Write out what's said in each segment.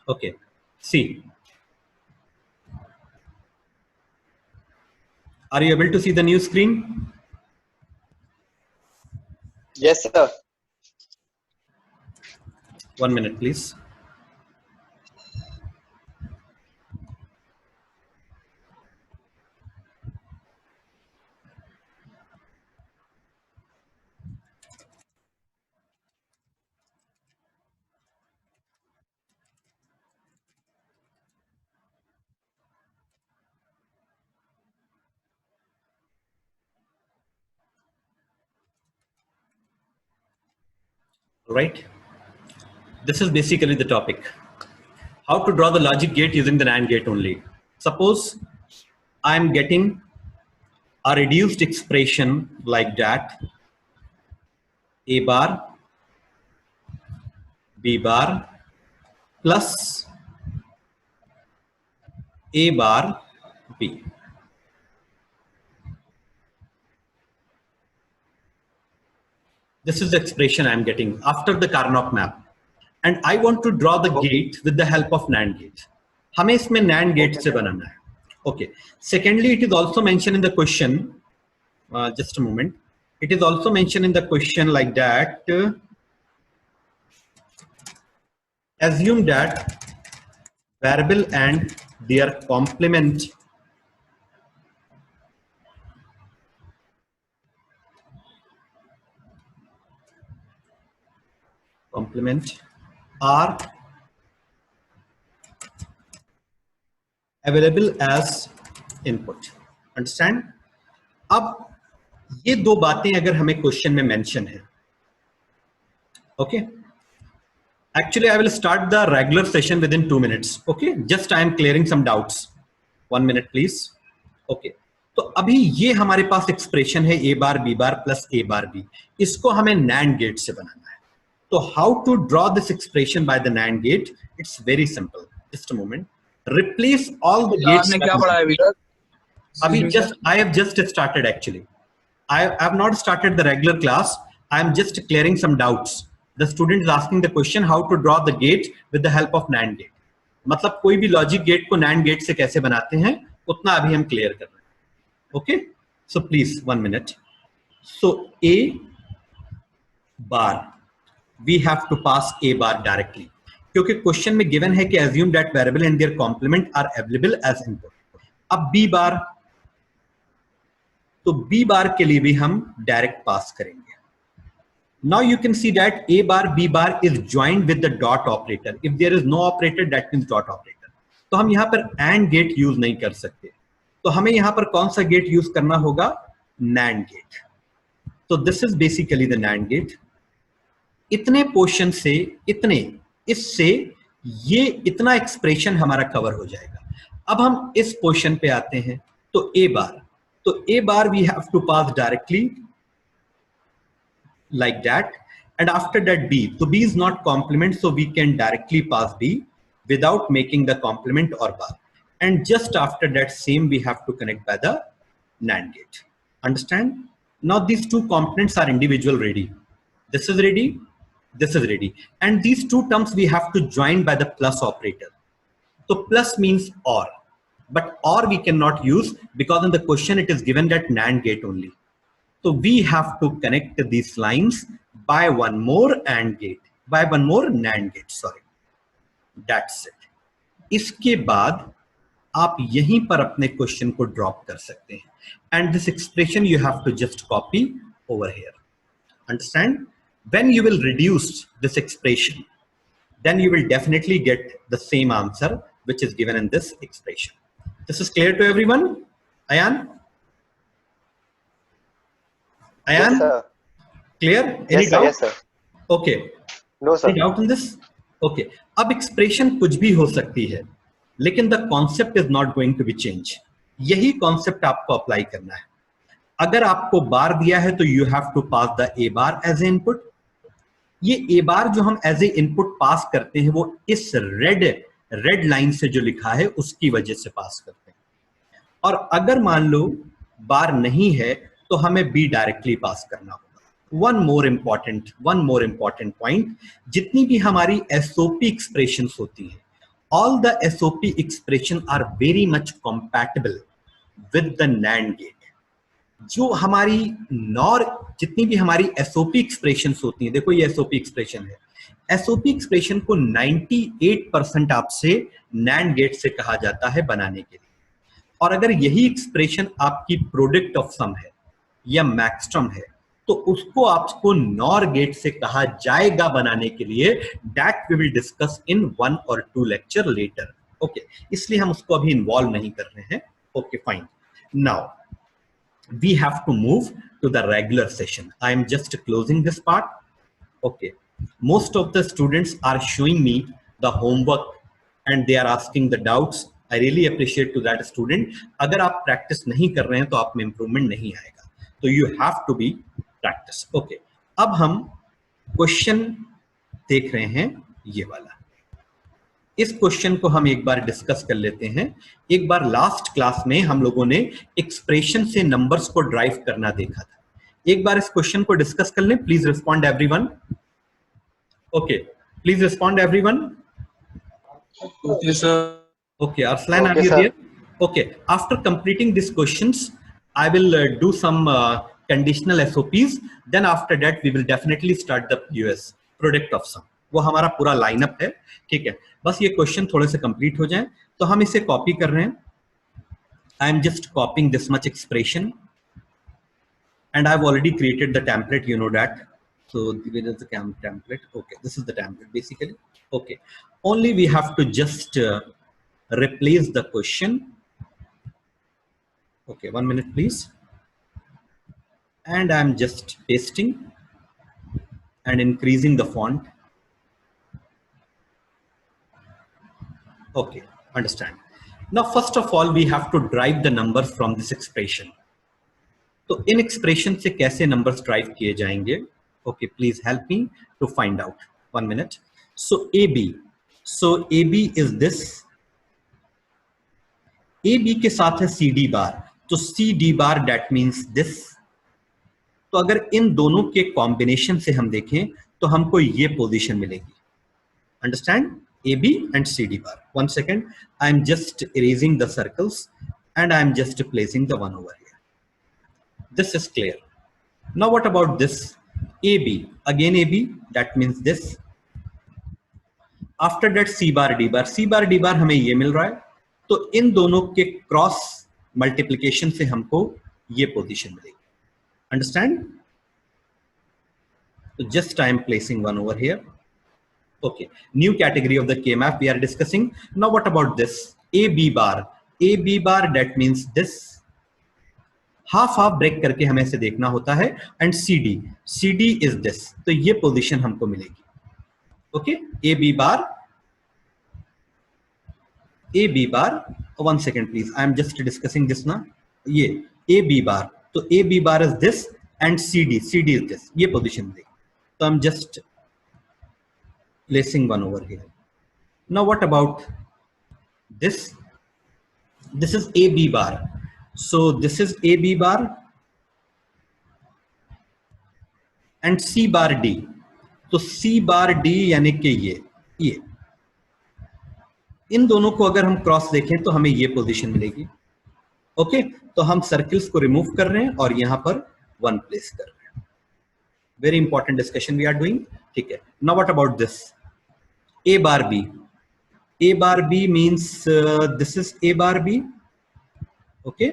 Okay. See. Are you able to see the new screen? Yes, sir. 1 minute, please. Right. This is basically the topic. How to draw the logic gate using the NAND gate only. Suppose I'm getting a reduced expression like that. A bar, B bar, plus A bar, B. This is the expression I'm getting after the Karnaugh map. And I want to draw the gate with the help of NAND gate. हमें इसमें NAND gate से बनाना है. Okay. Secondly, it is also mentioned in the question. Just a moment. It is also mentioned in the question like that. Assume that variable and their complement are available as input. Understand? अब ये दो बातें अगर हमें question में mention है, okay? Actually, I will start the regular session within 2 minutes. Okay, just I am clearing some doubts. 1 minute, please. Okay. तो अभी ये हमारे पास एक्सप्रेशन है a bar b bar plus a bar b. इसको हमें NAND gate से बनाना है. तो how to draw this expression by the NAND gate? It's very simple. Just a moment. Replace all the gates. आपने क्या पढ़ा है अभी तक? अभी I have just started actually. I have not started the regular class. I am just clearing some doubts. The student is asking the question how to draw the gate with the help of NAND gate. मतलब कोई भी logic gate को NAND gate से कैसे बनाते हैं उतना अभी हम क्लियर कर रहे हैं. Okay, so please 1 minute. So A bar we have to pass A bar directly, क्योंकि क्वेश्चन में गिवन है कि assume that variable and their complement are available as input. अब B बार, तो B बार के लिए भी हम डायरेक्ट पास करेंगे. Now you can see that A bar B bar is joined with the dot operator. If there is no operator, that means dot operator. तो हम यहाँ पर AND gate use नहीं कर सकते. तो हमें यहाँ पर कौन सा गेट यूज करना होगा? NAND gate. तो this is basically the NAND gate. इतने पोर्शन से इससे ये इतना एक्सप्रेशन हमारा कवर हो जाएगा. अब हम इस पोर्शन पे आते हैं. तो A bar we have to pass directly like that, and after that B. So B is not complement, so we can directly pass B without making the complement or bar. And just after that same we have to connect by the NAND gate. Understand? Now these two components are individual ready. This is ready, this is ready. And these two terms we have to join by the plus operator. So plus means OR, but OR we cannot use because in the question it is given that NAND gate only. So we have to connect these lines by one more AND gate, by one more NAND gate, sorry. That's it. इसके बाद आप यहीं पर अपने question को drop कर सकते हैं. And this expression you have to just copy over here. Understand? When you will reduce this expression, then you will definitely get the same answer which is given in this expression. This is clear to everyone? Ayan? Ayan? Yes, sir. Clear? Any Yes, sir. doubt? Yes, sir. Okay. No, sir. Any doubt in this? Okay. अब expression कुछ भी हो सकती है, लेकिन the concept is not going to be change. यही concept आपको apply करना है. अगर आपको बार दिया है तो you have to pass the A bar as a input. ये ए बार जो हम एज ए इनपुट पास करते हैं वो इस रेड लाइन से जो लिखा है उसकी वजह से पास करते हैं. और अगर मान लो बार नहीं है तो हमें बी डायरेक्टली पास करना होगा. वन मोर इंपॉर्टेंट पॉइंट, जितनी भी हमारी एसओपी एक्सप्रेशंस होती हैं all the SOP expression are very much compatible with the NAND gate. जो हमारी नॉर जितनी भी हमारी SOP एक्सप्रेशंस होती हैं, देखो ये SOP एक्सप्रेशन है, SOP एक्सप्रेशन को 98% आपसे NAND गेट से कहा जाता है बनाने के लिए। और अगर यही एक्सप्रेशन आपकी प्रोडक्ट ऑफ सम है या मैक्सट्रम है तो उसको आपको नॉर गेट से कहा जाएगा बनाने के लिए। That we will discuss in 1 or 2 lecture later. Okay, इसलिए हम उसको अभी इन्वॉल्व नहीं कर रहे हैं। Okay fine, now we have to move to the regular session. I am just closing this part. Okay, most of the students are showing me the homework and they are asking the doubts. I really appreciate to that student. अगर आप practice नहीं कर रहे हैं तो आप में improvement नहीं आएगा, तो you have to be practice. Okay, अब हम question देख रहे हैं ये वाला। इस क्वेश्चन को हम एक बार डिस्कस कर लेते हैं। एक बार लास्ट क्लास में हम लोगों ने एक्सप्रेशन से नंबर्स को ड्राइव करना देखा था। एक बार इस क्वेश्चन को डिस्कस कर लें। Please respond everyone. Okay, please respond everyone. Okay sir. Okay, Arsalan are you there? Okay, after completing this questions I will do some conditional SOPs. Then after that we will definitely start the POS, product of sum. वो हमारा पूरा lineup है, ठीक है। बस ये question थोड़े से कंप्लीट हो जाएं तो हम इसे कॉपी कर रहे हैं। आई am just कॉपिंग this much expression and I've already created the template, you know that. So this is the template. Okay, this is the template basically. Okay, only we have to just replace the question. Okay, 1 minute please. And I'm just pasting and increasing the font. Okay, understand. Now first of all we have to drive the numbers from this expression. तो इन expression से कैसे numbers drive किए जाएंगे? Okay, please help me to find out. 1 minute. So A B is this. A B के साथ है C D bar, तो C D bar that means this. तो अगर इन दोनों के कॉम्बिनेशन से हम देखें तो हमको ये पोजीशन मिलेगी। Understand? A B and C D bar. 1 second, I am just erasing the circles and I am just placing the one over here. This is clear. Now what about this AB? Again AB, that means this. After that C bar D bar, C bar D bar हमें ये मिल रहा है, तो इन दोनों के cross multiplication से हमको ये पोजीशन मिलेगी। Understand? So just I am placing one over here. Okay, new category of the K-map we are discussing. Now what about this AB bar? AB bar that means this. Half half break करके हमें इसे देखना होता है। And C D is this, तो ये position हमको मिलेगी। Okay, A B bar 1 second please, I am just discussing this ना। ये ए बी बार, तो A B bar is this and C D is this, ये पोजीशन मिलेगी। तो I am just placing one over here. Now what about this? This is A B bar, so this is A B bar and C bar D. तो C bar D यानी कि ये इन दोनों को अगर हम क्रॉस देखें तो हमें ये पोजीशन मिलेगी। ओके, तो हम सर्किल्स को रिमूव कर रहे हैं और यहां पर 1 प्लेस कर रहे हैं। Very important discussion we are doing, ठीक है। Now what about this A bar B? A bar B means this is A bar B. Okay,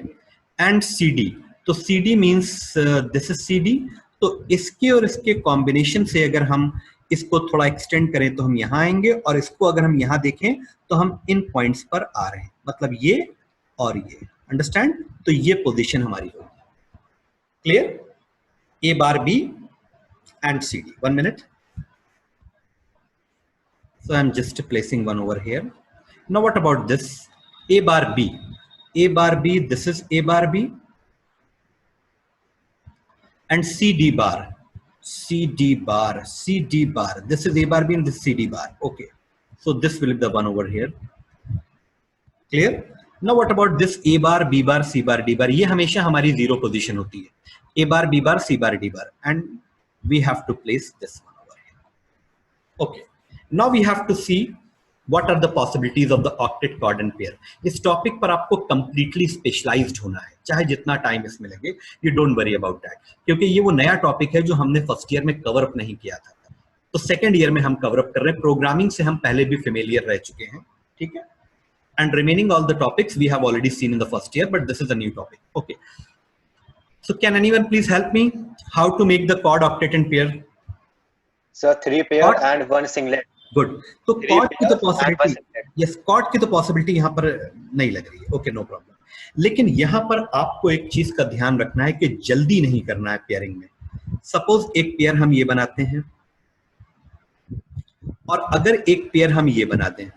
and C D, तो C D means this is C D. तो इसके और इसके combination से अगर हम इसको थोड़ा एक्सटेंड करें तो हम यहां आएंगे, और इसको अगर हम यहां देखें तो हम इन पॉइंट्स पर आ रहे हैं, मतलब ये और ये। अंडरस्टैंड? तो ये पोजीशन हमारी होगी। Clear? A bar B and C D. 1 minute. So I am just placing one over here. Now what about this A bar B? A bar B, this is A bar B, and C D bar, this is A bar B and this is C D bar. Okay, so this will be the one over here. Clear? Now what about this A bar, B bar, C bar, D bar? ये हमेशा हमारी zero position होती है। A bar, B bar, C bar, D bar, and we have to place this one over here. Okay, now we have to see what are the possibilities of the octet quad and pair. इस topic पर आपको completely specialised होना है, चाहे जितना time इसमें लगे, you don't worry about that, क्योंकि ये वो नया टॉपिक है जो हमने फर्स्ट ईयर में कवर अप नहीं किया था, तो सेकेंड ईयर में हम कवर अप कर रहे हैं। प्रोग्रामिंग से हम पहले भी फेमिलियर रह चुके हैं, ठीक है, and remaining all the topics we have already seen in the first year, but this is a new topic. Okay, so can anyone please help me how to make the chord octet and pair? Sir, 3 pair Chord? and 1 singlet. Good. तो 3 chord की तो pairs and 1 possibility, singlet. yes, chord की तो possibility यहाँ पर नहीं लग रही है. Okay, no problem. लेकिन यहाँ पर आपको एक चीज का ध्यान रखना है कि जल्दी नहीं करना है पेयरिंग में. सपोज एक पेयर हम ये बनाते हैं और अगर एक पेयर हम ये बनाते हैं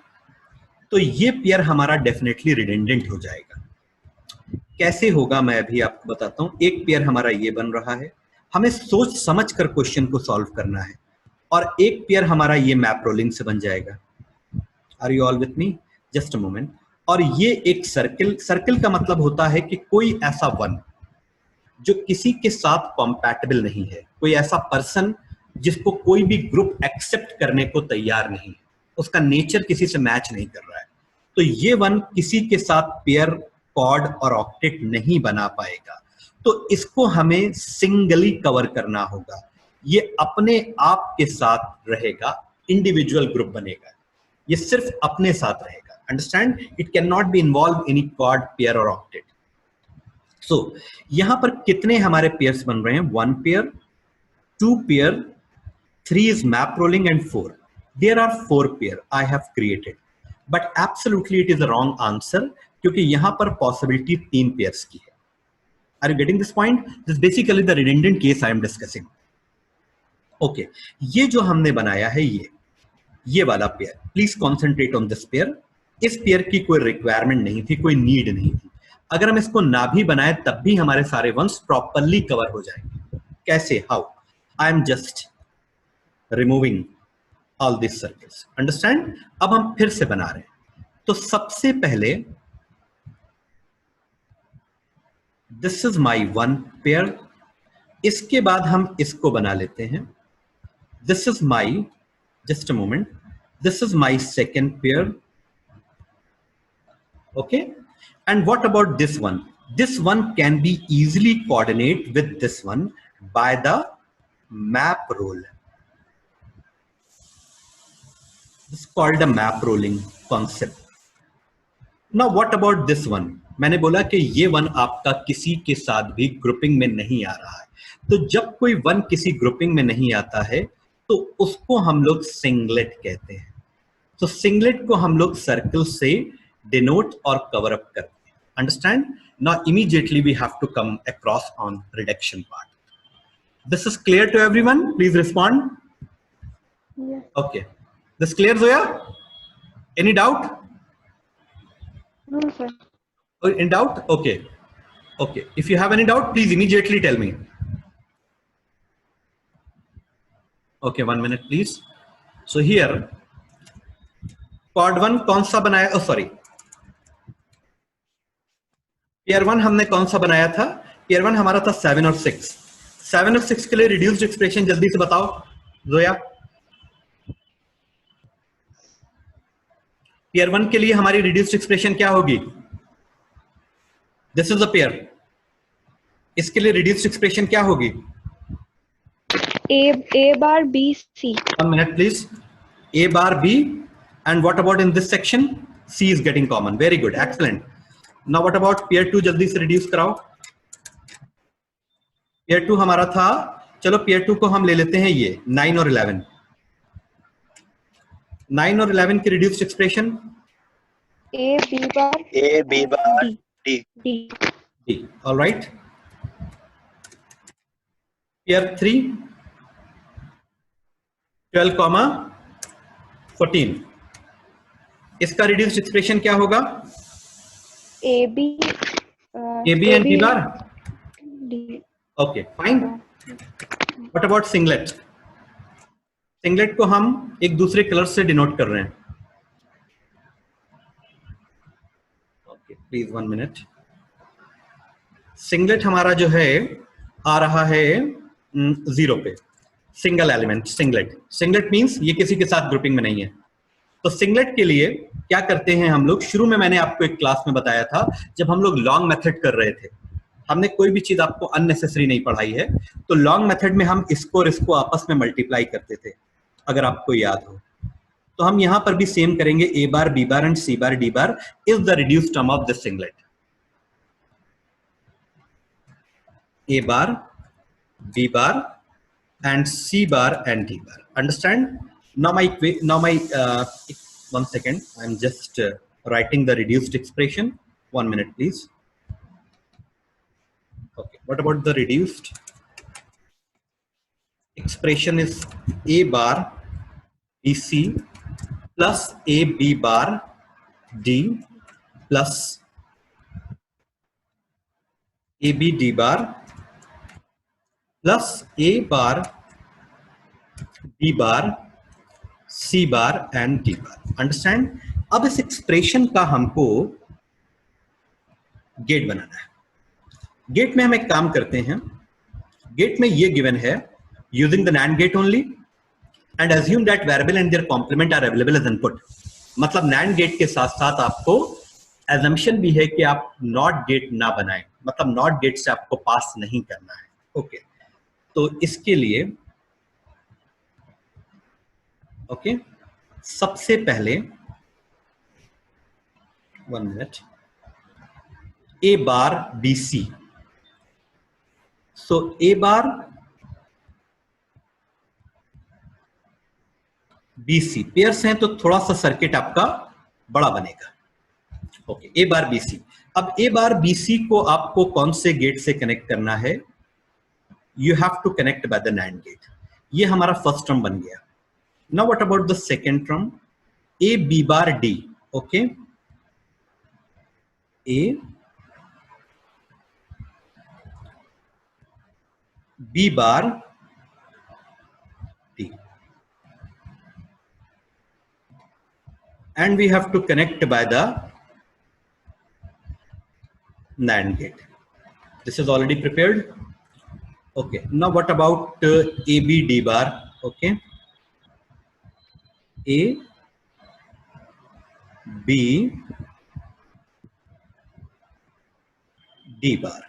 तो ये पेयर हमारा डेफिनेटली रिडंडेंट हो जाएगा. कैसे होगा मैं अभी आपको बताता हूं. एक पेयर हमारा ये बन रहा है, हमें सोच समझ कर क्वेश्चन को सॉल्व करना है, और एक पेयर हमारा ये मैप रोलिंग से बन जाएगा. Are you all with me? Just a moment. और ये एक सर्किल, सर्किल का मतलब होता है कि कोई ऐसा वन जो किसी के साथ कॉम्पैटिबल नहीं है, कोई ऐसा पर्सन जिसको कोई भी ग्रुप एक्सेप्ट करने को तैयार नहीं है, उसका नेचर किसी से मैच नहीं कर रहा है, तो ये वन किसी के साथ पेयर, कॉर्ड और ऑक्टेट नहीं बना पाएगा. तो इसको हमें सिंगली कवर करना होगा. ये अपने आप के साथ रहेगा, इंडिविजुअल ग्रुप बनेगा, ये सिर्फ अपने साथ रहेगा. Understand? It can not be involve any quad, pair और ऑक्टेट. सो यहां पर कितने हमारे पेयर्स बन रहे हैं? 1 pair, 2 pair, 3 is map rolling and 4. There are 4 pair I have created, but absolutely it is a wrong answer क्योंकि यहाँ पर possibility 3 pairs की है. Are you getting this point? This is basically the redundant case I am discussing. Okay, ये जो हमने बनाया है ये वाला pair, please concentrate on this pair. इस pair की कोई requirement नहीं थी, कोई need नहीं थी. अगर हम इसको ना भी बनाए तब भी हमारे सारे ones properly cover हो जाएंगे. कैसे? How? I am just removing all these circles. Understand? अब हम फिर से बना रहे हैं. तो सबसे पहले this is my 1 pair. इसके बाद हम इसको बना लेते हैं. This is my, just a moment, this is my 2nd pair. Okay, and what about this one? This one can be easily coordinate with this one by the map roll. This is called a map rolling concept. Now what about this one? मैंने बोला कि ये one आपका किसी के साथ भी grouping में नहीं आ रहा है. तो जब कोई वन किसी ग्रुपिंग में नहीं आता है तो उसको हम लोग सिंगलेट कहते हैं. तो सिंगलेट को हम लोग सर्कल से डिनोट और कवर अप करते हैं. Understand? Now immediately we have to come across on reduction part. This is clear to everyone? Please respond. Okay, this clear, Zoya? Any doubt? No, sir. Or in doubt? Okay. Okay. If you have any doubt, please immediately tell me. Okay, 1 minute, please. So here, chord 1 कौन सा बनाया? Oh, sorry. Pair 1 हमने कौन सा बनाया था? Pair 1 हमारा था 7 और 6. 7 और 6 के लिए reduced expression जल्दी से बताओ, जोया. पेयर 1 के लिए हमारी रिड्यूस्ड एक्सप्रेशन क्या होगी? This is a pair. इसके लिए रिड्यूस्ड एक्सप्रेशन क्या होगी? A bar B C. 1 minute please. A bar B, and what about in this section? C is getting common. Very good, excellent. Now what about pair 2? जल्दी से reduce कराओ. Pair 2 हमारा था, चलो पेयर 2 को हम ले लेते हैं ये 9 और 11. 9 और 11 की reduced expression A B bar D. D. All right. Pair 3 12, 14. इसका रिड्यूस्ड एक्सप्रेशन क्या होगा? A B and B bar. D. Okay, fine. What about singlet? Singlet को हम एक दूसरे कलर से डिनोट कर रहे हैं. Okay, please 1 minute. सिंगलेट हमारा जो है आ रहा है 0 पे. Single element singlet. Singlet means ये किसी के साथ ग्रुपिंग में नहीं है. तो सिंगलेट के लिए क्या करते हैं हम लोग, शुरू में मैंने आपको एक क्लास में बताया था, जब हम लोग लॉन्ग मेथड कर रहे थे, हमने कोई भी चीज आपको अननेसेसरी नहीं पढ़ाई है, तो लॉन्ग मेथड में हम इसको और इसको आपस में मल्टीप्लाई करते थे, अगर आपको याद हो। तो हम यहां पर भी सेम करेंगे, A bar B bar and C bar D bar is the reduced term of the singlet. A bar B bar and C bar and D bar. Understand? Now my 1 second. I'm just writing the reduced expression. 1 minute, please. Okay. What about the reduced expression? Is A bar BC plus A B bar D plus A B D bar plus A bar B bar C bar and D bar. Understand? अब इस expression का हमको gate बनाना है। Gate में हम एक काम करते हैं, गेट में ये गिवन है, using the NAND gate only and assume that variable and their complement are available as input. मतलब नैंड गेट के साथ साथ आपको एजम्पशन भी है कि आप नॉट गेट ना बनाएं, मतलब नॉट गेट से आपको पास नहीं करना है। ओके, तो इसके लिए सबसे पहले 1 मिनट, ए बार बी सी, सो ए बार बी सी पेयर्स हैं तो थोड़ा सा सर्किट आपका बड़ा बनेगा। ओके, ए बार बी सी। अब ए बार बी सी को आपको कौन से गेट से कनेक्ट करना है? You have to connect by the NAND gate. ये हमारा फर्स्ट टर्म बन गया। Now what about the second term? A B bar D. Okay, A B bar D, and we have to connect by the NAND gate. This is already prepared. Okay, now what about AB D bar? Okay, A B D bar,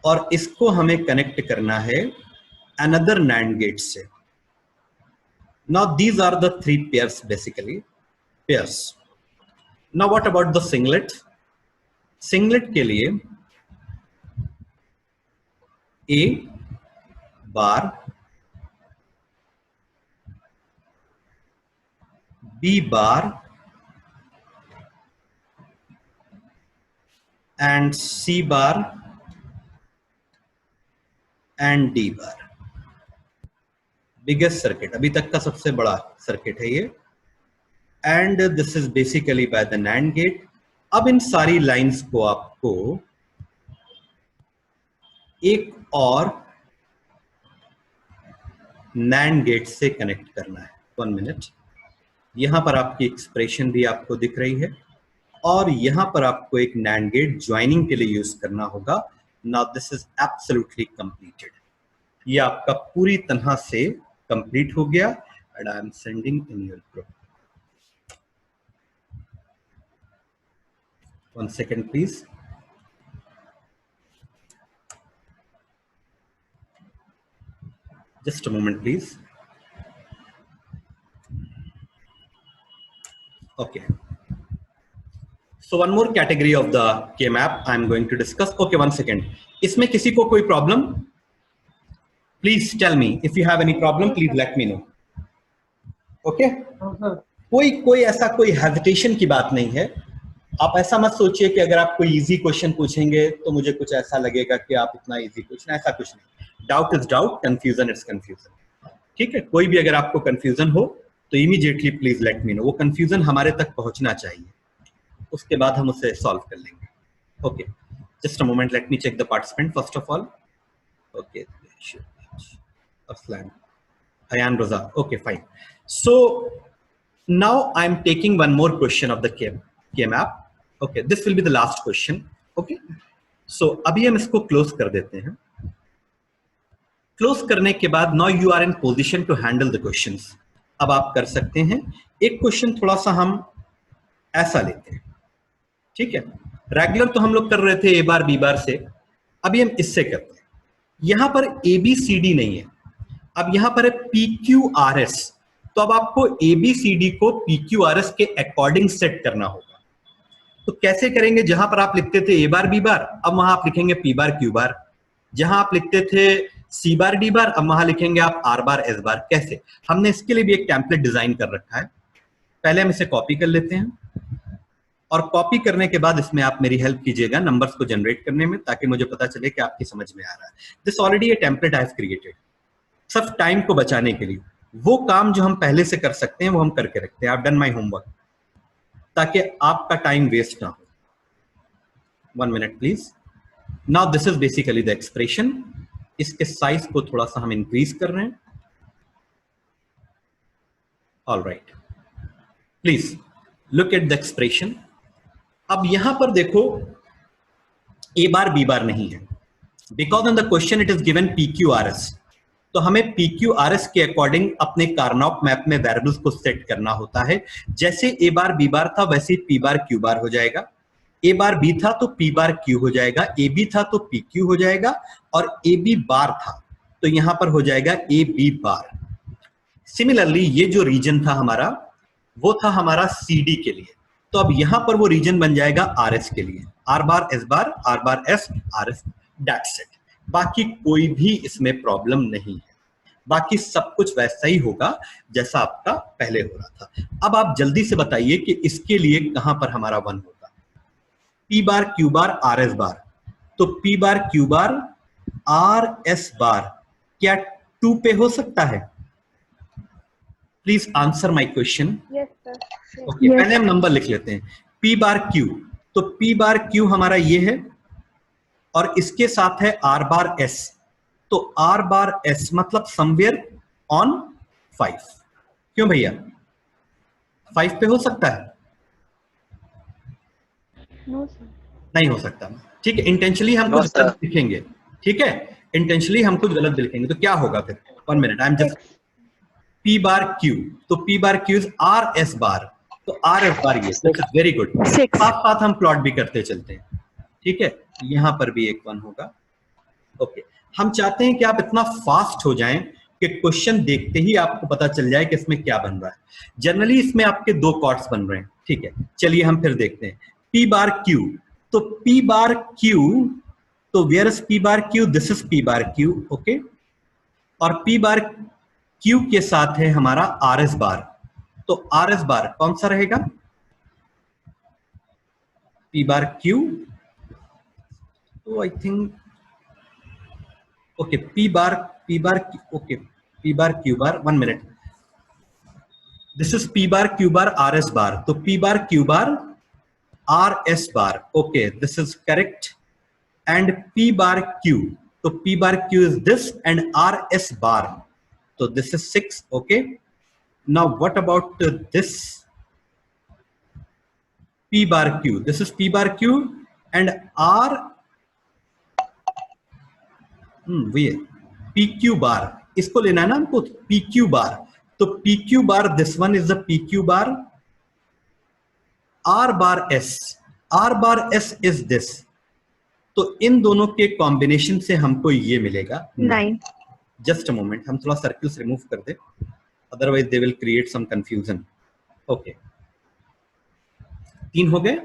और इसको हमें connect करना है another NAND gate से। Now these are the three pairs basically. Pairs. Now what about the singlet? Singlet के लिए A bar B bar and C bar and D bar. Biggest circuit, अभी तक का सबसे बड़ा सर्किट है ये, and this is basically by the NAND gate. अब इन सारी लाइंस को आपको एक और नैंड गेट से कनेक्ट करना है। 1 मिनट, यहां पर आपकी एक्सप्रेशन भी आपको दिख रही है, और यहां पर आपको एक नैंड गेट ज्वाइनिंग के लिए यूज करना होगा। Now this is absolutely completed. ये आपका पूरी तरह से कंप्लीट हो गया, and I am sending in your group. 1 second please. Just a moment please. Okay, so one more category of the K-map I am going to discuss. Okay, 1 second. इसमें किसी को कोई problem? Please tell me if you have any problem. Please let me know. Okay? कोई ऐसा कोई hesitation की बात नहीं है। आप ऐसा मत सोचिए कि अगर आप कोई इजी क्वेश्चन पूछेंगे तो मुझे कुछ ऐसा लगेगा कि आप इतना इजी पूछना, ऐसा कुछ नहीं। Doubt is doubt, confusion is confusion. ठीक है, कोई भी अगर आपको कंफ्यूजन हो तो immediately please let me know. वो कंफ्यूजन हमारे तक पहुंचना चाहिए, उसके बाद हम उसे सॉल्व कर लेंगे। Okay, just a moment, let me check the participant first of all. Okay, Aslan, Ayan Raza. Okay, fine. So now I'm taking one more question of the K-map. Okay, this will be the last question. Okay, so अभी हम इसको close कर देते हैं। Close करने के बाद now you are in position to handle the questions. अब आप कर सकते हैं। एक क्वेश्चन थोड़ा सा हम ऐसा लेते हैं, ठीक है। रेगुलर तो हम लोग कर रहे थे ए बार बी बार से, अभी हम इससे करते हैं। यहां पर ए बी सी डी नहीं है, अब यहां पर है पी क्यू आर एस। तो अब आपको ए बी सी डी को पी क्यू आर एस के अकॉर्डिंग सेट करना होगा। तो कैसे करेंगे? जहां पर आप लिखते थे ए बार बी बार, अब वहां आप लिखेंगे पी बार क्यू बार। जहां आप लिखते थे सी बार डी बार, अब वहां लिखेंगे आप आर बार एस बार। कैसे? हमने इसके लिए भी एक टेम्पलेट डिजाइन कर रखा है। पहले हम इसे कॉपी कर लेते हैं, और कॉपी करने के बाद इसमें आप मेरी हेल्प कीजिएगा नंबर्स को जनरेट करने में, ताकि मुझे पता चले कि आपकी समझ में आ रहा है। This already A template I have created, सब टाइम को बचाने के लिए। वो काम जो हम पहले से कर सकते हैं वो हम करके रखते हैं। I have done my homework, ताकि आपका टाइम वेस्ट ना हो। 1 minute please. Now this is basically the expression. इसके साइज को थोड़ा सा हम इंक्रीज कर रहे हैं। All right, please look at the expression. अब यहां पर देखो ए बार बी बार नहीं है, because in the question it is given P Q R S. तो हमें पी क्यू आर एस के अकॉर्डिंग अपने कार्नोट मैप में वेरिएबल्स को सेट करना होता है। जैसे ए बार बी बार था वैसे पी बार क्यू बार हो जाएगा। ए बार बी था तो पी बार क्यू हो जाएगा, ए बी था तो पी क्यू हो जाएगा, और ए बी बार था तो यहां पर हो जाएगा ए बी बार। सिमिलरली ये जो रीजन था हमारा, वो था हमारा सी डी के लिए। तो अब यहां पर वो रीजन बन जाएगा आर एस के लिए, are bar S bar, are bar S, R S, that's it. बाकी कोई भी इसमें प्रॉब्लम नहीं है, बाकी सब कुछ वैसा ही होगा जैसा आपका पहले हो रहा था। अब आप जल्दी से बताइए कि इसके लिए कहां पर हमारा 1 होगा? P bar Q bar R S bar, तो P bar Q bar R S bar क्या 2 पे हो सकता है? Please answer my question. Yes, sir. Yes. Okay, पहले हम नंबर लिख लेते हैं। पी बार क्यू, तो पी बार क्यू हमारा ये है, और इसके साथ है आर बार एस। तो आर बार एस मतलब समवेयर ऑन 5। क्यों भैया? 5 पे हो सकता है? No, sir. नहीं हो सकता। ठीक है, इंटेंशनली हम No, कुछ sir. गलत लिखेंगे। ठीक है, इंटेंशनली हम कुछ गलत लिखेंगे तो क्या होगा फिर? 1 minute, I am just. P bar Q, तो P bar Q is R S bar, तो आर एस बार ये। Very good. 6. साथ साथ हम प्लॉट भी करते चलते हैं। ठीक है, यहां पर भी एक 1 होगा। ओके, हम चाहते हैं कि आप इतना फास्ट हो जाएं कि क्वेश्चन देखते ही आपको पता चल जाए कि इसमें क्या बन रहा है। जनरली इसमें आपके 2 कॉर्ड्स बन रहे हैं। ठीक है, चलिए हम फिर देखते हैं। पी बार क्यू, तो पी बार क्यू, तो where is P bar Q? This is P bar Q. Okay, और पी बार क्यू के साथ है हमारा आर एस बार, तो आर एस बार कौन सा रहेगा? पी बार क्यू, तो I think okay, P bar okay, P bar Q bar. 1 minute, this is P bar Q bar R S bar, तो P bar Q bar R S bar. Okay, this is correct. And P bar Q, तो P bar Q is this and R S bar, तो this is 6। Okay, now what about this? P bar Q, this is P bar Q and R P Q बार, इसको लेना है ना हमको, P Q बार। तो P Q bar, this one is the P Q bar, are bar S, are bar S is this. तो इन दोनों के combination से हमको ये मिलेगा 9. जस्ट अ मोमेंट, हम थोड़ा सर्किल्स रिमूव कर दे, otherwise they will create some confusion. Okay, 3 हो गए।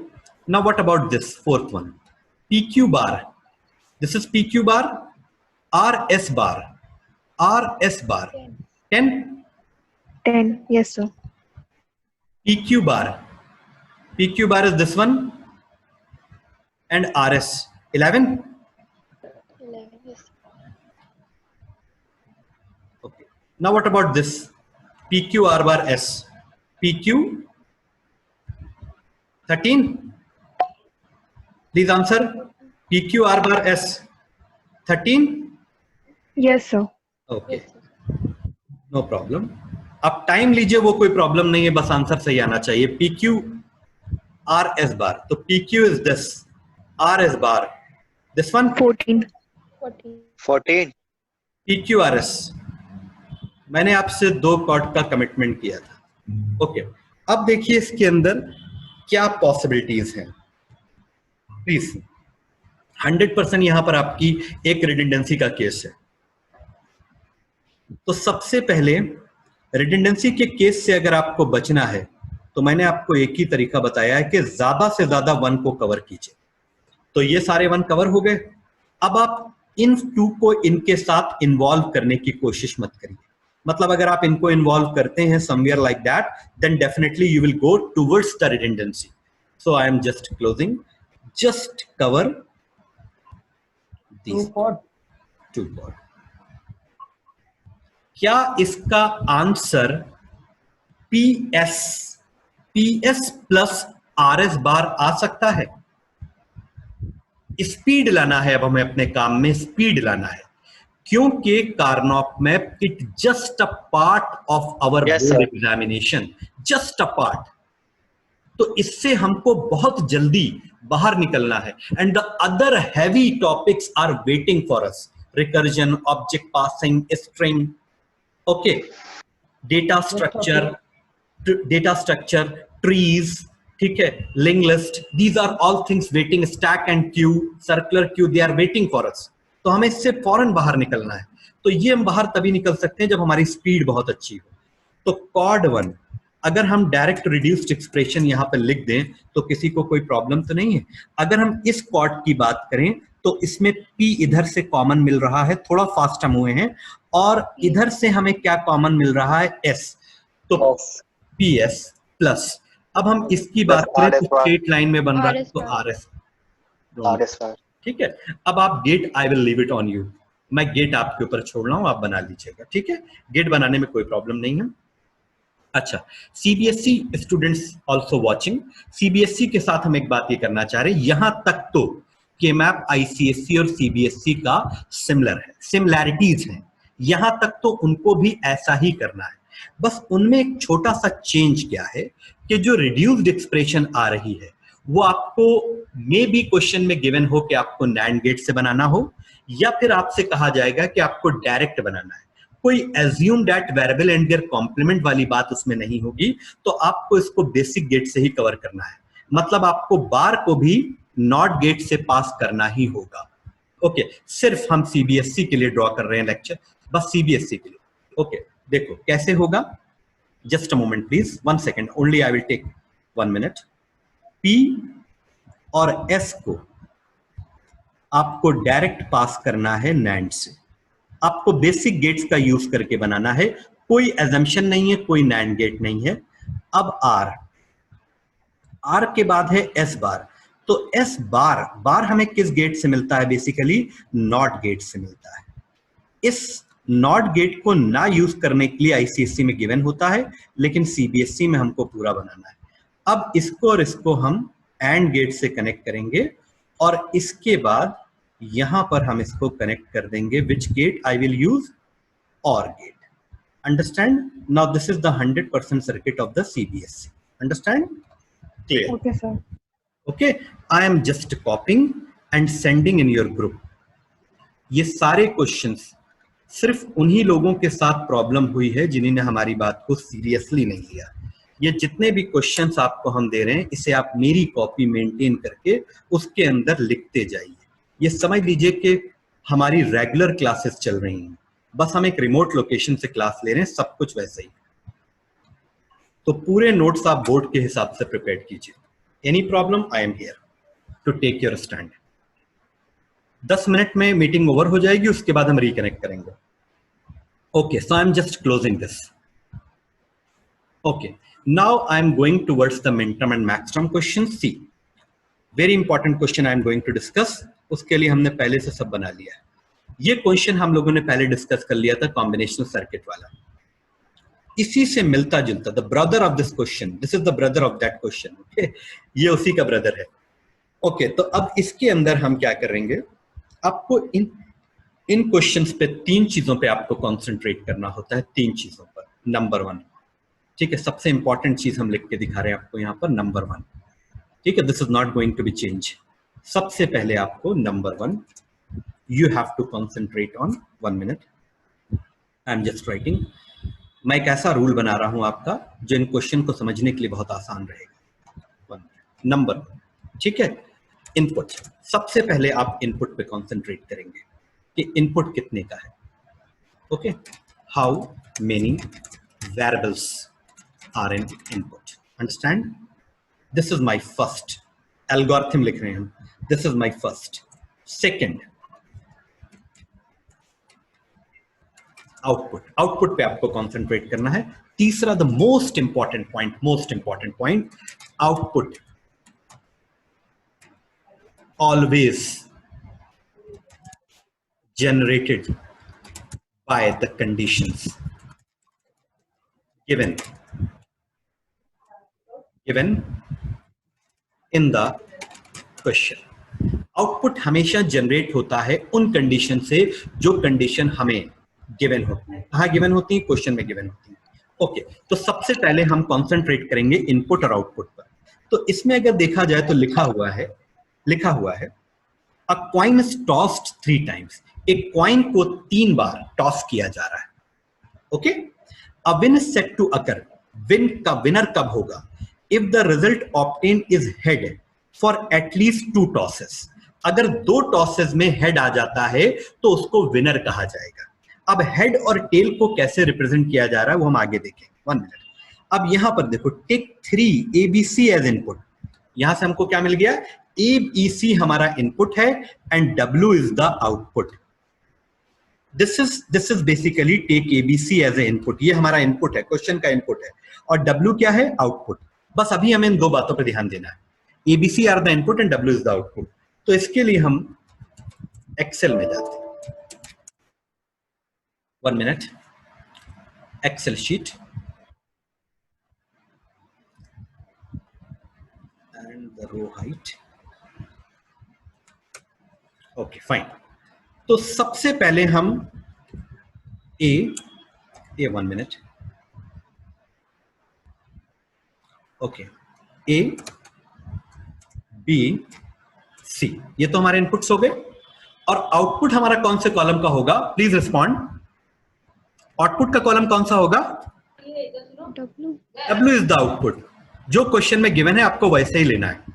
Now what about this 4th one? P Q bar, this is P Q bar, R S bar, R S bar 10, 10. Yes, sir. P Q bar is this one and R S 11। 11. Yes. Okay. Now what about this? PQ R bar S. PQ 13. Please answer. PQ R bar S 13. Yes, sir. Okay. No problem. अब time लीजिए, वो कोई problem नहीं है, बस answer सही आना चाहिए। PQ R S bar. तो PQ is this. R S bar. This one 14. 14. PQRS. मैंने आपसे 2 कॉर्ड का कमिटमेंट किया था। ओके, अब देखिए इसके अंदर क्या पॉसिबिलिटीज हैं। प्लीज 100% यहां पर आपकी एक रिडंडेंसी का केस है। तो सबसे पहले रिडंडेंसी के केस से अगर आपको बचना है तो मैंने आपको एक ही तरीका बताया है कि ज्यादा से ज्यादा 1 को कवर कीजिए। तो ये सारे 1 कवर हो गए। अब आप इन 2 को इनके साथ इन्वॉल्व करने की कोशिश मत करिए। मतलब अगर आप इनको इन्वॉल्व करते हैं somewhere like that, then definitely you will go towards the redundancy. So I am just closing, just cover these 2 quad. क्या इसका answer PS plus RS bar आ सकता है? स्पीड लाना है, अब हमें अपने काम में स्पीड लाना है, क्योंकि Karnaugh map it just a part of our board examination, just a part. तो इससे हमको बहुत जल्दी बाहर निकलना है। And the other heavy topics are waiting for us, recursion, object passing, string, okay, data structure, trees, ठीक है, link list, these are all things waiting, stack and queue, circular queue, they are waiting for us. तो हमें इससे फौरन बाहर निकलना है। तो ये हम बाहर तभी निकल सकते हैं जब हमारी स्पीड बहुत अच्छी हो। तो कॉर्ड 1 अगर हम डायरेक्ट रिड्यूस्ड एक्सप्रेशन यहां पर लिख दें तो किसी को कोई प्रॉब्लम तो नहीं है। अगर हम इस कॉर्ड की बात करें तो इसमें P इधर से कॉमन मिल रहा है, थोड़ा फास्ट हम हुए हैं, और इधर से हमें क्या कॉमन मिल रहा है? S। तो PS प्लस, अब हम इसकी बात करें तो स्ट्रेट लाइन में बन रहा है तो RS, ठीक है। अब आप gate, I will leave it on you, मैं गेट आपके ऊपर छोड़ रहा हूं, आप बना लीजिएगा, ठीक है। गेट बनाने में कोई प्रॉब्लम नहीं है। अच्छा, CBSE students also watching, CBSE के साथ हम एक बात ये करना चाह रहे हैं, यहां तक तो केमैप आईसीएसई और सीबीएसई का सिमिलर है, सिमिलैरिटीज हैं, यहां तक तो उनको भी ऐसा ही करना है। बस उनमें एक छोटा सा चेंज क्या है कि जो रिड्यूस्ड एक्सप्रेशन आ रही है वो आपको मे बी क्वेश्चन में गिवन हो कि आपको नैंड गेट से बनाना हो, या फिर आपसे कहा जाएगा कि आपको डायरेक्ट बनाना है। कोई assume that variable and their complement वाली बात उसमें नहीं होगी। तो आपको इसको बेसिक गेट से ही कवर करना है, मतलब आपको बार को भी नॉट गेट से पास करना ही होगा। ओके, सिर्फ हम सीबीएसई के लिए ड्रॉ कर रहे हैं लेक्चर, बस सीबीएसई के लिए। ओके, देखो कैसे होगा, just a moment please, 1 second only, I will take 1 minute. P और S को आपको डायरेक्ट पास करना है नैंड से, आपको बेसिक गेट्स का यूज करके बनाना है, कोई एजम्पशन नहीं है, कोई नैंड गेट नहीं है। अब R के बाद है S बार, तो S बार हमें किस गेट से मिलता है? बेसिकली नॉट गेट से मिलता है। इस नॉट गेट को ना यूज करने के लिए आईसीएसई में गिवन होता है, लेकिन सीबीएसई में हमको पूरा बनाना है। अब इसको और इसको हम एंड गेट से कनेक्ट करेंगे, और इसके बाद यहां पर हम इसको कनेक्ट कर देंगे, which gate? I will use OR gate. Understand? Now this is the 100% circuit of the CBSE. Understand? Clear? Okay, sir. Okay, I am just copying and sending in your group. ये सारे questions सिर्फ उन्हीं लोगों के साथ problem हुई है जिन्होंने हमारी बात को सीरियसली नहीं लिया। ये जितने भी क्वेश्चंस आपको हम दे रहे हैं, इसे आप मेरी कॉपी मेंटेन करके उसके अंदर लिखते जाइए। ये समझ लीजिए कि हमारी रेगुलर क्लासेस चल रही हैं, बस हम एक रिमोट लोकेशन से क्लास ले रहे हैं, सब कुछ वैसे ही। तो पूरे नोट्स आप बोर्ड के हिसाब से प्रिपेयर कीजिए। Any problem, I am here to take your stand. 10 minute में मीटिंग ओवर हो जाएगी, उसके बाद हम रिकनेक्ट करेंगे। Okay, so I am just closing this. Okay, now I am going towards the minterm and maxterm question C. Very important question I am going to discuss. उसके लिए हमने पहले से सब बना लिया है। ये क्वेश्चन हम लोगों ने पहले डिस्कस कर लिया था, कॉम्बिनेशनल सर्किट वाला। इसी से मिलता जुलता, the brother of this question, this is the brother of that question. Okay, ये उसी का ब्रदर है। ओके, तो अब इसके अंदर हम क्या करेंगे, आपको इन क्वेश्चंस पे 3 चीजों पे आपको कॉन्सेंट्रेट करना होता है, 3 चीजों पर। नंबर 1, ठीक है, सबसे इंपॉर्टेंट चीज हम लिख के दिखा रहे हैं आपको यहाँ पर, नंबर 1, ठीक है, this is not going to be change. सबसे पहले आपको number 1, you have to concentrate on, 1 minute, I am just writing, मैं एक ऐसा रूल बना रहा हूं आपका जो इन क्वेश्चन को समझने के लिए बहुत आसान रहेगा। नंबर, ठीक है, इनपुट। सबसे पहले आप इनपुट पे कंसंट्रेट करेंगे कि इनपुट कितने का है। Okay, how many variables are in input, understand? This is my first algorithm लिख रहे हैं हम, this is my first. Second, output, output पे आपको कंसंट्रेट करना है। तीसरा, the most important point, output always generated by the conditions given in the question। Output हमेशा जनरेट होता है उन कंडीशन से जो कंडीशन हमें गिवन होती है। कहाँ गिवन होती है? क्वेश्चन में गिवन होती है। ओके, तो सबसे पहले हम कंसंट्रेट करेंगे इनपुट और आउटपुट पर। तो इसमें अगर देखा जाए तो लिखा हुआ है a coin is tossed 3 times. एक कॉइन को 3 बार टॉस किया जा रहा है। Okay, a win is set to occur. Winner कब होगा? If the result obtained is head for at least 2 tosses. अगर 2 टॉसेस में हेड आ जाता है तो उसको विनर कहा जाएगा। अब हेड और टेल को कैसे रिप्रेजेंट किया जा रहा है वो हम आगे देखेंगे। 1 मिनट। अब यहां पर देखो, टेक 3 ABC एज इनपुट। यहां से हमको क्या मिल गया? ABC हमारा इनपुट है and W is the output. This is basically take ABC as a input. ये हमारा इनपुट है, क्वेश्चन का इनपुट है, और W क्या है? आउटपुट। बस अभी हमें इन 2 बातों पर ध्यान देना है। ABC are the input and W is the output. तो इसके लिए हम एक्सेल में जाते हैं। 1 minute, excel sheet and the row height. Okay fine. तो सबसे पहले हम A 1 minute, okay, A B C, ये तो हमारे इनपुट्स हो गए। और आउटपुट हमारा कौन से कॉलम का होगा? Please respond. आउटपुट का कॉलम कौन सा होगा? W is the output. जो क्वेश्चन में गिवन है आपको वैसे ही लेना है।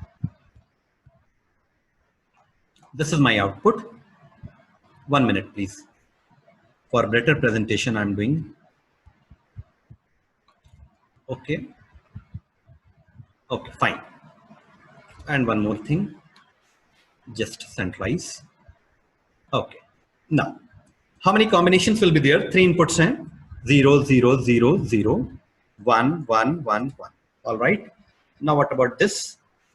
This is my output. 1 minute, please. For better presentation, I'm doing. Okay. Okay, fine. And one more thing. Just centralize. Okay. Now, how many combinations will be there? 3 inputs हैं. 0, 0, 0, 0, 1, 1, 1, 1. All right. Now, what about this?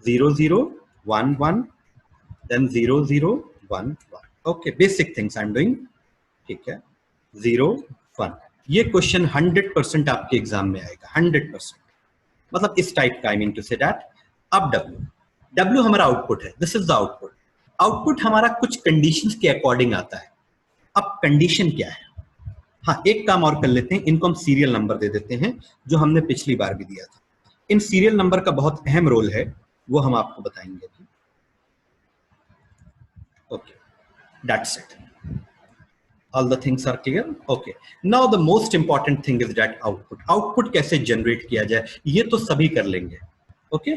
0, 0, 1, 1. Then 0, 0, 1, 1. Okay, basic things I'm doing. ठीक है, 0, 1। ये question 100% आपके exam में आएगा, 100%। मतलब इस type का, I mean to say that। अब W हमारा आउटपुट है, this is the output. Output हमारा कुछ कंडीशंस के अकॉर्डिंग आता है। अब कंडीशन क्या है? हाँ, एक काम और कर लेते हैं, इनको हम सीरियल नंबर दे देते हैं, जो हमने पिछली बार भी दिया था। इन सीरियल नंबर का बहुत अहम रोल है, वो हम आपको बताएंगे। Okay, that's it. All the things are clear. Okay. Now the most important thing is that output. Output कैसे generate किया जाए, ये तो सभी कर लेंगे। Okay?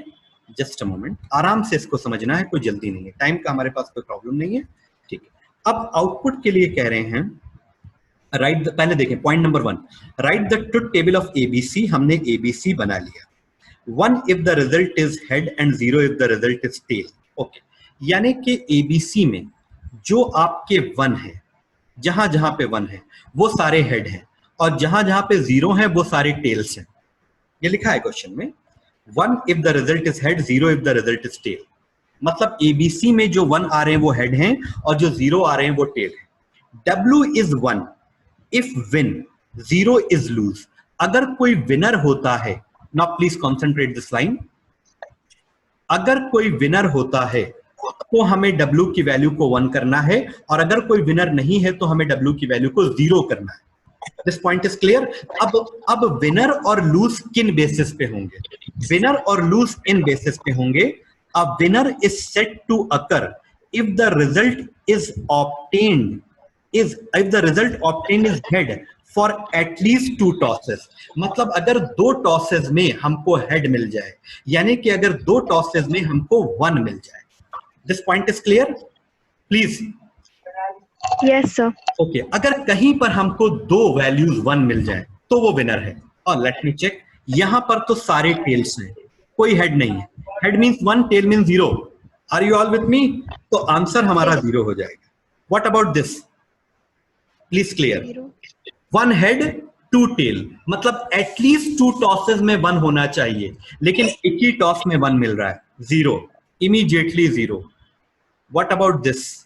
Just a moment. आराम से इसको समझना है, कोई जल्दी नहीं है, टाइम का हमारे पास कोई प्रॉब्लम नहीं है। ठीक है, अब आउटपुट के लिए कह रहे हैं राइट। पहले देखें point number 1, right the truth table of ABC। हमने ABC बना लिया। 1 if the result is head and 0 if the result is tail. Okay. यानी कि ABC में जो आपके 1 है, जहां जहां पे 1 है वो सारे हेड हैं, और जहां जहां पे 0 है वो सारे टेल्स हैं। ये लिखा है क्वेश्चन में, 1 if the result is head, 0 if the result is tail। मतलब ABC में जो 1 आ रहे हैं वो हेड हैं, और जो 0 आ रहे हैं वो टेल हैं। W is 1 if win, 0 is lose। अगर कोई विनर होता है, now please concentrate this line, अगर कोई विनर होता है तो हमें W की वैल्यू को 1 करना है, और अगर कोई विनर नहीं है तो हमें W की वैल्यू को 0 करना है। This point is clear. अब विनर और लूज किन बेसिस पे होंगे? विनर और लूज इन बेसिस पे होंगे। A winner is set to occur if the result is obtained is if the result obtained is head for at least 2 tosses. मतलब अगर 2 टॉसेस में हमको हेड मिल जाए, यानी कि अगर 2 टॉसेस में हमको 1 मिल जाए. This point is clear? Please. Yes, sir. Okay. अगर कहीं पर हमको 2 वैल्यूज 1 मिल जाए तो वो विनर है. और लेट मी चेक, यहां पर तो सारे टेल्स हैं, कोई हेड नहीं है. Head means 1, tail means 0. Are you all with me? तो आंसर हमारा 0 हो जाएगा. What about this? Please clear. 1 head 2 tail, मतलब एटलीस्ट 2 टॉसेस में 1 होना चाहिए, लेकिन एक ही टॉस में 1 मिल रहा है. 0, इमीडिएटली 0. What about this?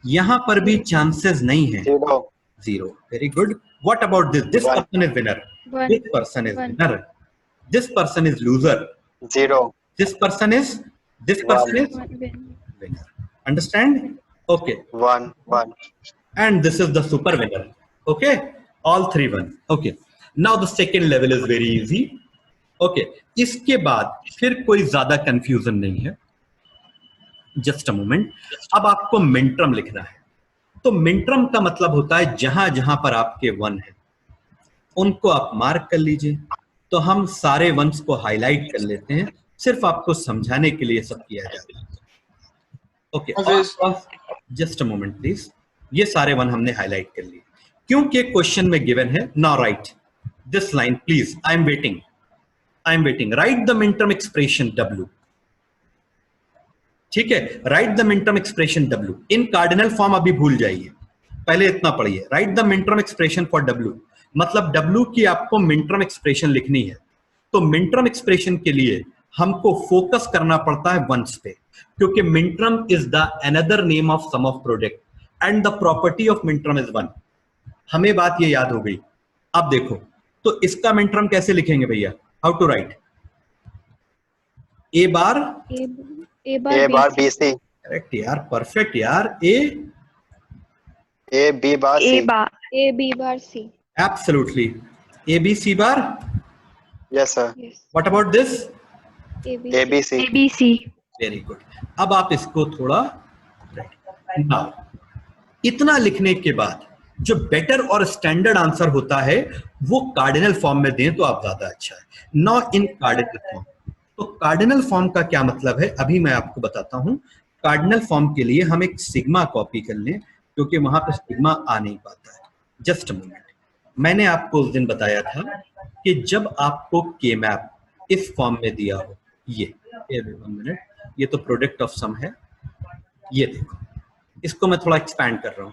यहां पर भी चांसेस नहीं है. 0. Very good. What about this? This person is winner. This person is winner. This person is loser. 0. This person is winner. Understand? Okay. 1, 1. And this is the super winner. Okay. All 3 1. Okay. Now the second level is very easy. Okay. इसके बाद फिर कोई ज्यादा confusion नहीं है. Just a moment. अब आपको मिंट्रम लिखना है. तो मिंट्रम का मतलब होता है जहां जहां पर आपके 1 है उनको आप मार्क कर लीजिए. तो हम सारे 1s को हाईलाइट कर लेते हैं, सिर्फ आपको समझाने के लिए सब किया जाता है. Okay, just a moment please. ये सारे 1 हमने हाईलाइट कर लिए क्योंकि क्वेश्चन में गिवन है. Now right this line please. I am waiting. Right the minterm expression W. ठीक है, right the minterm expression W in cardinal form. अभी भूल जाइए, पहले इतना पढ़िए. Right the minterm expression for W, मतलब W की आपको मिनटर्म एक्सप्रेशन लिखनी है. तो मिनटर्म एक्सप्रेशन के लिए हमको फोकस करना पड़ता है 1s पे, क्योंकि minterm is the another name of sum of product and the property of minterm is 1. हमें बात ये याद हो गई. अब देखो, तो इसका मिनटर्म कैसे लिखेंगे भैया? How to write? A bar BC. Correct यार, परफेक्ट यार. A B bar C. A B bar C. Absolutely. A B C bar. Yes sir. Yes. What about this? A B C. A B C. Very good. अब आप इसको थोड़ा now, इतना लिखने के बाद जो बेटर और स्टैंडर्ड आंसर होता है वो कार्डिनल फॉर्म में दें तो आप ज्यादा अच्छा है. नॉ इन कार्डिनल फॉर्म. तो कार्डिनल फॉर्म का क्या मतलब है अभी मैं आपको बताता हूं. कार्डिनल फॉर्म के लिए हम एक सिग्मा कॉपी कर लें, क्योंकि वहां पर सिग्मा आ नहीं पाता है. Just a moment. मैंने आपको उस दिन बताया था कि जब आपको के मैप इस फॉर्म में दिया हो, ये 1 मिनट, ये तो प्रोडक्ट ऑफ सम है. ये देखो, इसको मैं थोड़ा एक्सपैंड कर रहा हूं.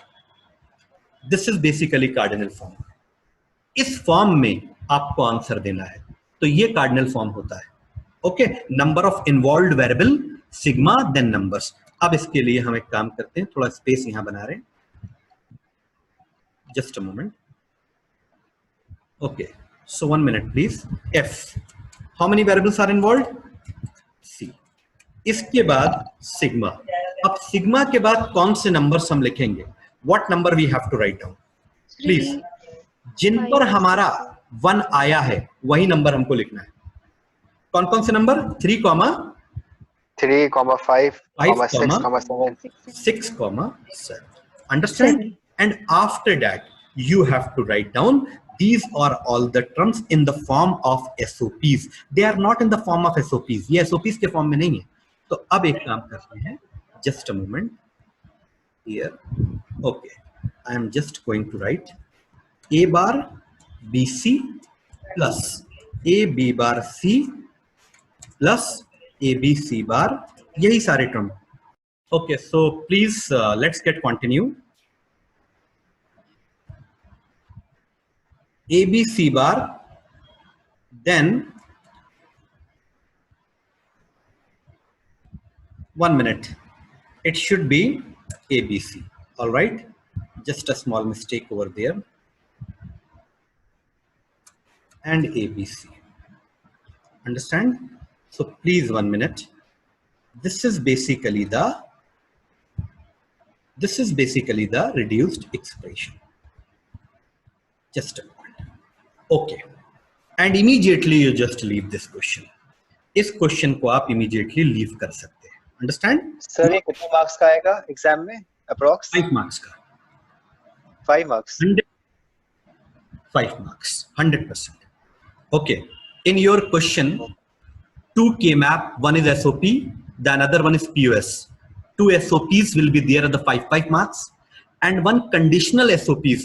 This is basically cardinal form. इस फॉर्म में आपको आंसर देना है, तो ये कार्डिनल फॉर्म होता है. Okay, number of involved variable sigma then numbers. अब इसके लिए हम एक काम करते हैं, थोड़ा स्पेस यहां बना रहे हैं. Just a moment. Okay, so 1 minute please. F, how many variables are involved? C. इसके बाद सिग्मा. अब सिग्मा के बाद कौन से नंबर्स हम लिखेंगे? What number we have to write down please? जिन पर हमारा 1 आया है वही नंबर हमको लिखना है. कौन कौन से number? 3, 3, 5, 6, 7. 6, 7. Understand? And after that you have to write down these are all the terms in the form of SOPs. They are not in the form of SOPs. ये SOPs के फॉर्म में नहीं है. तो अब एक काम करते हैं. Just a moment here. Okay, I am just going to write A bar BC plus A B bar C plus A B C bar. यही सारे term. Okay, so please let's get continue. A B C bar, then 1 minute. It should be ABC. All right. Just a small mistake over there. And ABC. Understand? So please 1 minute. This is basically the reduced expression. Just a moment. Okay. And immediately you just leave this question. इस question को आप immediately leave कर सकते हैं. Understand? Sir ये कितने marks का आएगा एग्जाम में अप्रोक्स? 5 मार्क्स का. 5 marks. 5 marks, 100%. Okay. In your question, 2 K-map, one is SOP, the another one is POS. 2 SOPs will be there at the 5 marks, and 1 conditional SOPs.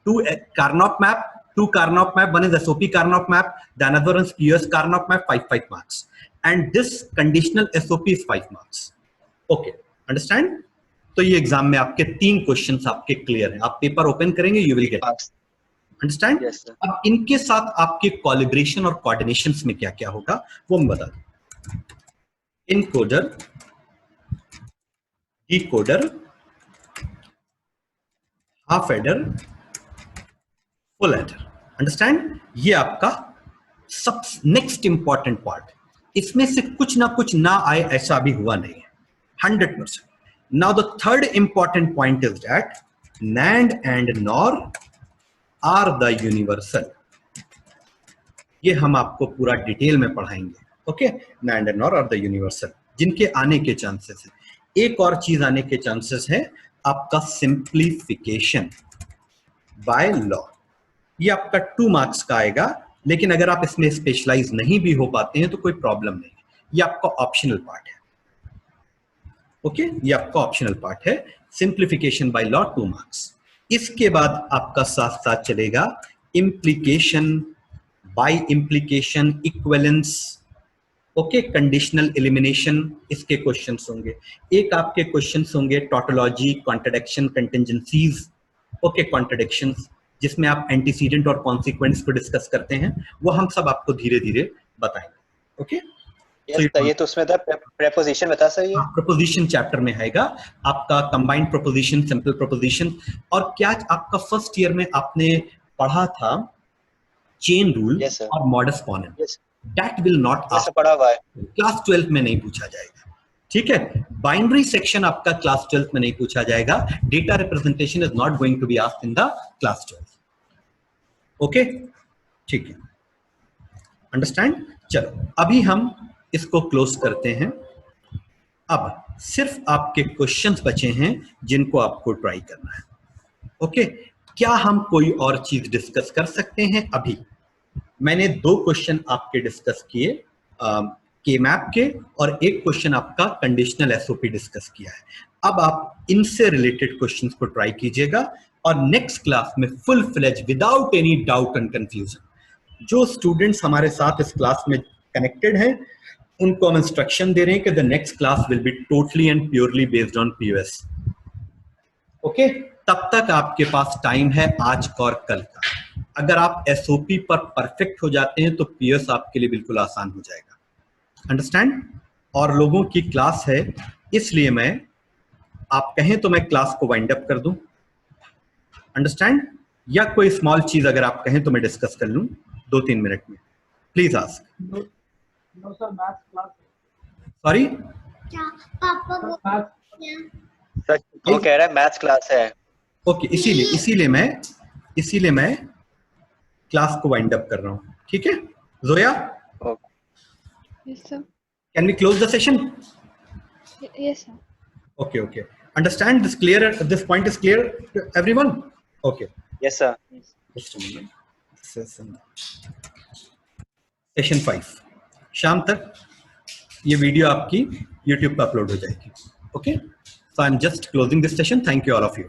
2 Carnot map, 2 Carnot map, one is SOP Carnot map, the another one is POS Carnot map, 5 marks. And this conditional SOP is 5 marks. Okay, understand? तो ये exam में आपके 3 questions आपके clear हैं. आप paper open करेंगे, you will get. Understand? Yes, sir. अब इनके साथ आपके कोलिब्रेशन और कोऑर्डिनेशंस में क्या क्या होगा वो हम बता दें. Encoder, decoder, half adder, full adder. Understand? ये आपका सब नेक्स्ट इंपॉर्टेंट पार्ट. इसमें से कुछ ना आए ऐसा भी हुआ नहीं है. 100%. Now the third important point is that NAND and NOR are the universal. ये हम आपको पूरा डिटेल में पढ़ाएंगे. Okay, NAND and NOR are the universal, जिनके आने के चांसेस है. एक और चीज आने के चांसेस है आपका सिंप्लीफिकेशन बाय लॉ. ये आपका 2 मार्क्स का आएगा, लेकिन अगर आप इसमें स्पेशलाइज नहीं भी हो पाते हैं तो कोई प्रॉब्लम नहीं. ये आपका ऑप्शनल पार्ट है. ओके, ये आपका ऑप्शनल पार्ट है. Simplification by law 2 marks. इसके बाद आपका साथ साथ चलेगा implication, by implication, equivalence. Okay, conditional elimination, इसके क्वेश्चंस होंगे. एक आपके क्वेश्चंस होंगे tautology, contradiction, contingencies. Okay, contradictions जिसमें आप एंटीसीडेंट और कॉन्सिक्वेंस को डिस्कस करते हैं, वो हम सब आपको धीरे धीरे बताएंगे. ओके, ये तो उसमें था प्रेपोजिशन बता सर. ये प्रोपोजिशन चैप्टर में आएगा आपका कंबाइंड प्रोपोजिशन, सिंपल प्रोपोजिशन. और क्या आपका फर्स्ट ईयर में आपने पढ़ा था चेन रूल और modus ponens. That will not ask, पढ़ा हुआ है. क्लास 12 में नहीं पूछा जाएगा. ठीक है, बाइनरी सेक्शन आपका क्लास 12 में नहीं पूछा जाएगा. Data representation is not going to be asked in the class 12. Okay, ठीक है, अंडरस्टैंड? चलो अभी हम इसको क्लोज करते हैं. अब सिर्फ आपके क्वेश्चंस बचे हैं जिनको आपको ट्राई करना है. ओके, क्या हम कोई और चीज डिस्कस कर सकते हैं? अभी मैंने 2 क्वेश्चन आपके डिस्कस किए के मैप के, और एक क्वेश्चन आपका कंडीशनल एसओपी डिस्कस किया है. अब आप इनसे रिलेटेड क्वेश्चंस को ट्राई कीजिएगा, और नेक्स्ट क्लास में full fledge without any doubt and confusion जो स्टूडेंट्स हमारे साथ इस क्लास में कनेक्टेड हैं उनको हम इंस्ट्रक्शन दे रहे हैं कि the next class will be totally and purely based on POS. Okay, तब तक आपके पास टाइम है आज और कल का. अगर आप एसओपी पर परफेक्ट हो जाते हैं तो पीओएस आपके लिए बिल्कुल आसान हो जाएगा. अंडरस्टैंड? और लोगों की क्लास है, इसलिए मैं, आप कहें तो मैं क्लास को वाइंड अप कर दूं. अंडरस्टैंड? या कोई स्मॉल चीज अगर आप कहें तो मैं डिस्कस कर लूं 2-3 मिनट में. Please ask. No sir, maths class. Sorry, sir वो कह रहा है मैथ्स क्लास है. ओके, इसीलिए मैं क्लास को वाइंड अप कर रहा हूं. ठीक है Zoya? Yes, sir. Can we close the session? Yes, sir. Okay. Understand this clear? This point is clear to everyone? Okay. Yes sir. Just a moment. Session 5. शाम तक ये वीडियो आपकी YouTube पर अपलोड हो जाएगी. Okay. So I'm just closing this session. Thank you all of you.